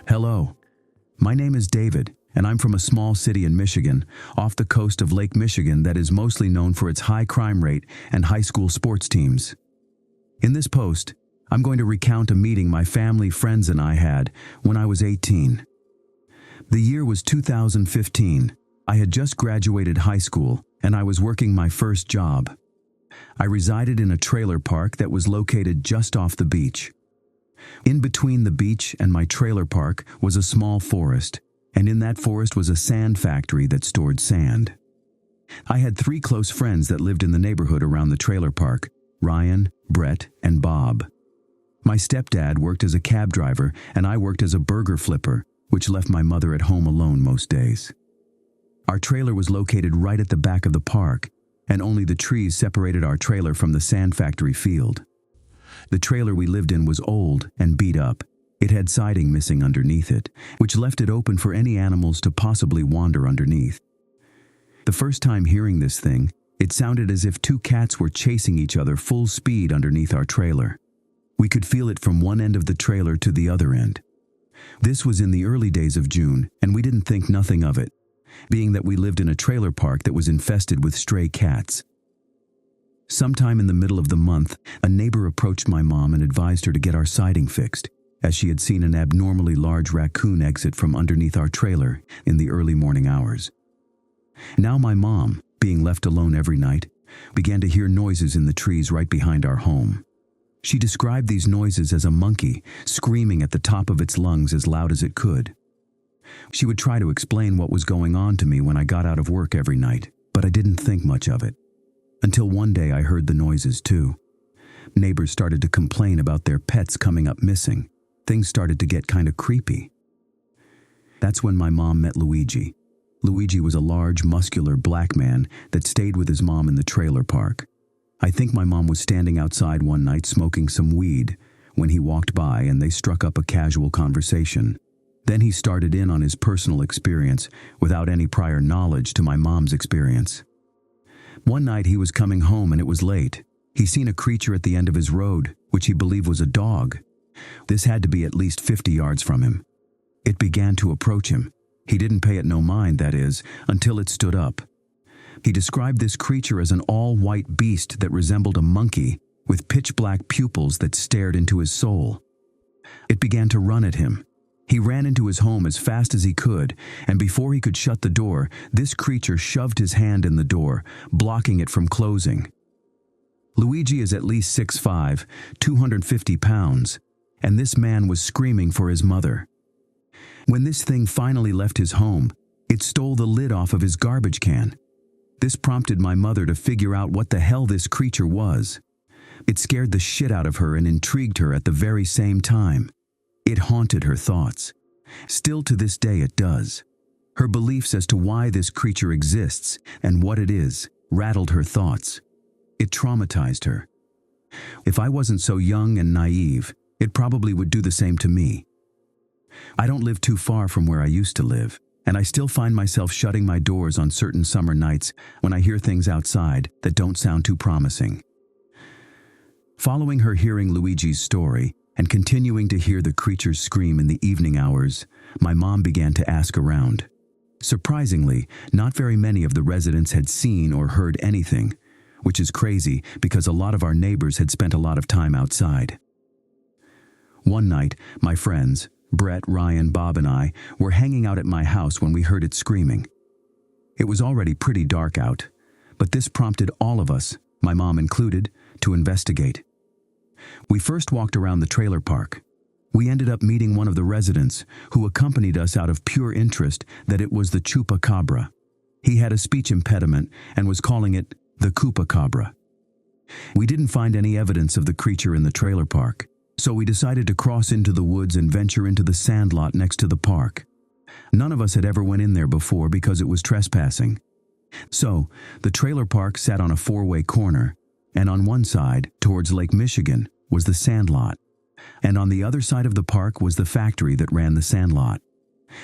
Hello, my name is David, and I'm from a small city in Michigan, off the coast of Lake Michigan that is mostly known for its high crime rate and high school sports teams. In this post, I'm going to recount a meeting my family, friends, and I had when I was 18. The year was 2015. I had just graduated high school, and I was working my first job. I resided in a trailer park that was located just off the beach. In between the beach and my trailer park was a small forest, and in that forest was a sand factory that stored sand. I had 3 close friends that lived in the neighborhood around the trailer park: Ryan, Brett, and Bob. My stepdad worked as a cab driver, and I worked as a burger flipper, which left my mother at home alone most days. Our trailer was located right at the back of the park, and only the trees separated our trailer from the sand factory field. The trailer we lived in was old and beat up. It had siding missing underneath it, which left it open for any animals to possibly wander underneath. The first time hearing this thing, it sounded as if 2 cats were chasing each other full speed underneath our trailer. We could feel it from one end of the trailer to the other end. This was in the early days of June, and we didn't think nothing of it, being that we lived in a trailer park that was infested with stray cats. Sometime in the middle of the month, a neighbor approached my mom and advised her to get our siding fixed, as she had seen an abnormally large raccoon exit from underneath our trailer in the early morning hours. Now my mom, being left alone every night, began to hear noises in the trees right behind our home. She described these noises as a monkey screaming at the top of its lungs as loud as it could. She would try to explain what was going on to me when I got out of work every night, but I didn't think much of it. Until one day I heard the noises too. Neighbors started to complain about their pets coming up missing. Things started to get kind of creepy. That's when my mom met Luigi. Luigi was a large, muscular black man that stayed with his mom in the trailer park. I think my mom was standing outside one night smoking some weed when he walked by, and they struck up a casual conversation. Then he started in on his personal experience without any prior knowledge to my mom's experience. One night he was coming home and it was late. He seen a creature at the end of his road, which he believed was a dog. This had to be at least 50 yards from him. It began to approach him. He didn't pay it no mind, that is, until it stood up. He described this creature as an all-white beast that resembled a monkey with pitch-black pupils that stared into his soul. It began to run at him. He ran into his home as fast as he could, and before he could shut the door, this creature shoved his hand in the door, blocking it from closing. Luigi is at least 6'5", 250 pounds, and this man was screaming for his mother. When this thing finally left his home, it stole the lid off of his garbage can. This prompted my mother to figure out what the hell this creature was. It scared the shit out of her and intrigued her at the very same time. It haunted her thoughts. Still to this day it does. Her beliefs as to why this creature exists and what it is rattled her thoughts. It traumatized her. If I wasn't so young and naive, it probably would do the same to me. I don't live too far from where I used to live, and I still find myself shutting my doors on certain summer nights when I hear things outside that don't sound too promising. Following her hearing Luigi's story and continuing to hear the creatures scream in the evening hours, my mom began to ask around. Surprisingly, not very many of the residents had seen or heard anything, which is crazy because a lot of our neighbors had spent a lot of time outside. One night, my friends, Brett, Ryan, Bob, and I were hanging out at my house when we heard it screaming. It was already pretty dark out, but this prompted all of us, my mom included, to investigate. We first walked around the trailer park. We ended up meeting one of the residents who accompanied us out of pure interest that it was the chupacabra. He had a speech impediment and was calling it the Coopacabra. We didn't find any evidence of the creature in the trailer park, so we decided to cross into the woods and venture into the sand lot next to the park. None of us had ever went in there before because it was trespassing. So, the trailer park sat on a 4-way corner, and on one side, towards Lake Michigan, was the sand lot, and on the other side of the park was the factory that ran the sand lot.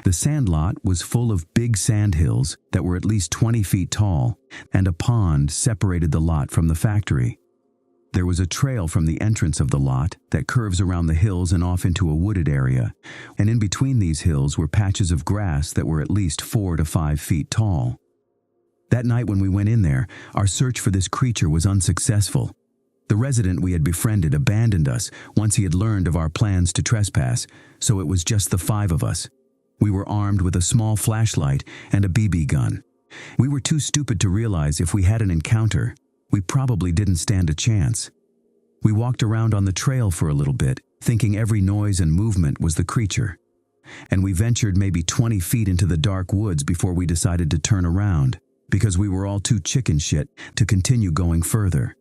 The sand lot was full of big sand hills that were at least 20 feet tall, and a pond separated the lot from the factory. There was a trail from the entrance of the lot that curves around the hills and off into a wooded area, and in between these hills were patches of grass that were at least 4 to 5 feet tall. That night when we went in there, our search for this creature was unsuccessful. The resident we had befriended abandoned us once he had learned of our plans to trespass, so it was just the 5 of us. We were armed with a small flashlight and a BB gun. We were too stupid to realize if we had an encounter, we probably didn't stand a chance. We walked around on the trail for a little bit, thinking every noise and movement was the creature. And we ventured maybe 20 feet into the dark woods before we decided to turn around, because we were all too chicken shit to continue going further.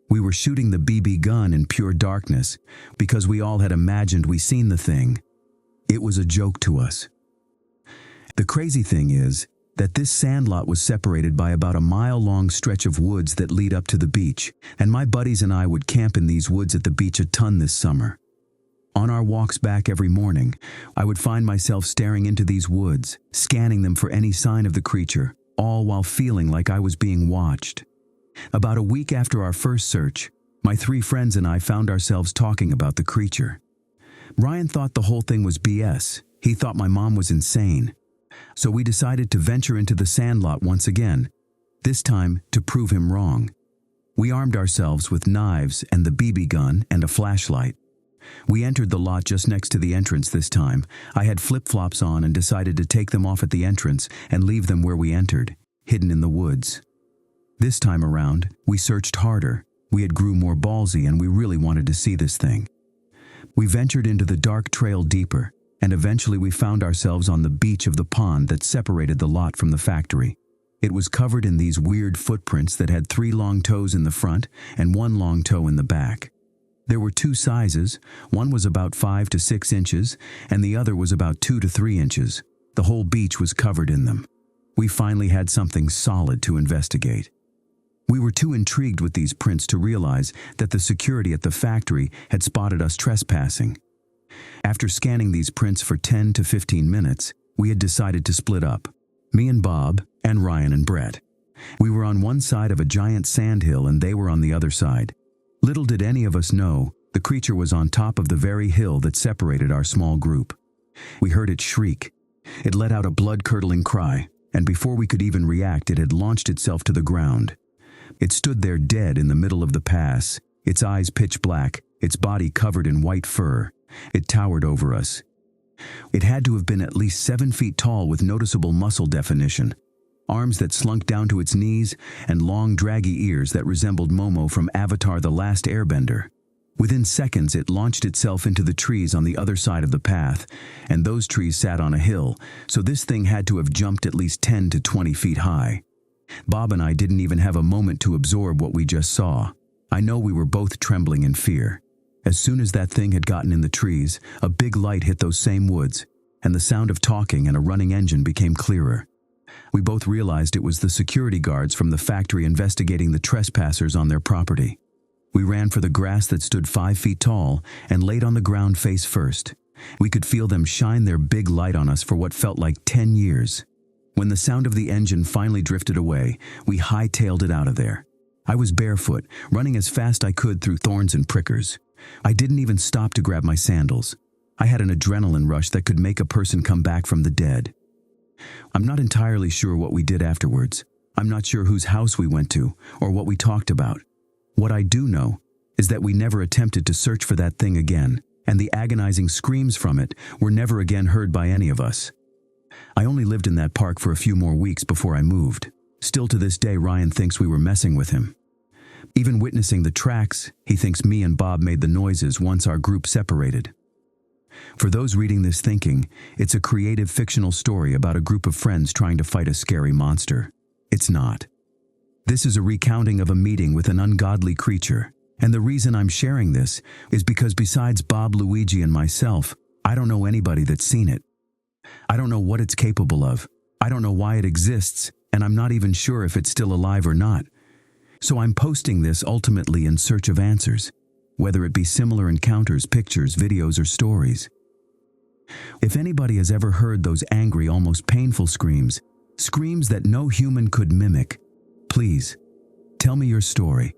We were shooting the BB gun in pure darkness, because we all had imagined we seen the thing. It was a joke to us. The crazy thing is that this sandlot was separated by about a mile-long stretch of woods that lead up to the beach, and my buddies and I would camp in these woods at the beach a ton this summer. On our walks back every morning, I would find myself staring into these woods, scanning them for any sign of the creature, all while feeling like I was being watched. About a week after our first search, my 3 friends and I found ourselves talking about the creature. Ryan thought the whole thing was BS. He thought my mom was insane. So we decided to venture into the sandlot once again, this time to prove him wrong. We armed ourselves with knives and the BB gun and a flashlight. We entered the lot just next to the entrance this time. I had flip-flops on and decided to take them off at the entrance and leave them where we entered, hidden in the woods. This time around, we searched harder. We had grew more ballsy and we really wanted to see this thing. We ventured into the dark trail deeper, and eventually we found ourselves on the beach of the pond that separated the lot from the factory. It was covered in these weird footprints that had 3 long toes in the front and 1 long toe in the back. There were 2 sizes. One was about 5 to 6 inches, and the other was about 2 to 3 inches. The whole beach was covered in them. We finally had something solid to investigate. We were too intrigued with these prints to realize that the security at the factory had spotted us trespassing. After scanning these prints for 10 to 15 minutes, we had decided to split up. Me and Bob, and Ryan and Brett. We were on one side of a giant sandhill and they were on the other side. Little did any of us know, the creature was on top of the very hill that separated our small group. We heard it shriek. It let out a blood-curdling cry, and before we could even react, it had launched itself to the ground. It stood there dead in the middle of the pass, its eyes pitch black, its body covered in white fur. It towered over us. It had to have been at least 7 feet tall with noticeable muscle definition, arms that slunk down to its knees, and long draggy ears that resembled Momo from Avatar: The Last Airbender. Within seconds it launched itself into the trees on the other side of the path, and those trees sat on a hill, so this thing had to have jumped at least 10 to 20 feet high. Bob and I didn't even have a moment to absorb what we just saw. I know we were both trembling in fear. As soon as that thing had gotten in the trees, a big light hit those same woods, and the sound of talking and a running engine became clearer. We both realized it was the security guards from the factory investigating the trespassers on their property. We ran for the grass that stood 5 feet tall and laid on the ground face first. We could feel them shine their big light on us for what felt like 10 years. When the sound of the engine finally drifted away, we hightailed it out of there. I was barefoot, running as fast I could through thorns and prickers. I didn't even stop to grab my sandals. I had an adrenaline rush that could make a person come back from the dead. I'm not entirely sure what we did afterwards. I'm not sure whose house we went to or what we talked about. What I do know is that we never attempted to search for that thing again, and the agonizing screams from it were never again heard by any of us. I only lived in that park for a few more weeks before I moved. Still to this day, Ryan thinks we were messing with him. Even witnessing the tracks, he thinks me and Bob made the noises once our group separated. For those reading this thinking, it's a creative fictional story about a group of friends trying to fight a scary monster. It's not. This is a recounting of a meeting with an ungodly creature, and the reason I'm sharing this is because besides Bob, Luigi, and myself, I don't know anybody that's seen it. I don't know what it's capable of. I don't know why it exists, and I'm not even sure if it's still alive or not. So I'm posting this ultimately in search of answers, whether it be similar encounters, pictures, videos, or stories. If anybody has ever heard those angry, almost painful screams, screams that no human could mimic, please, tell me your story.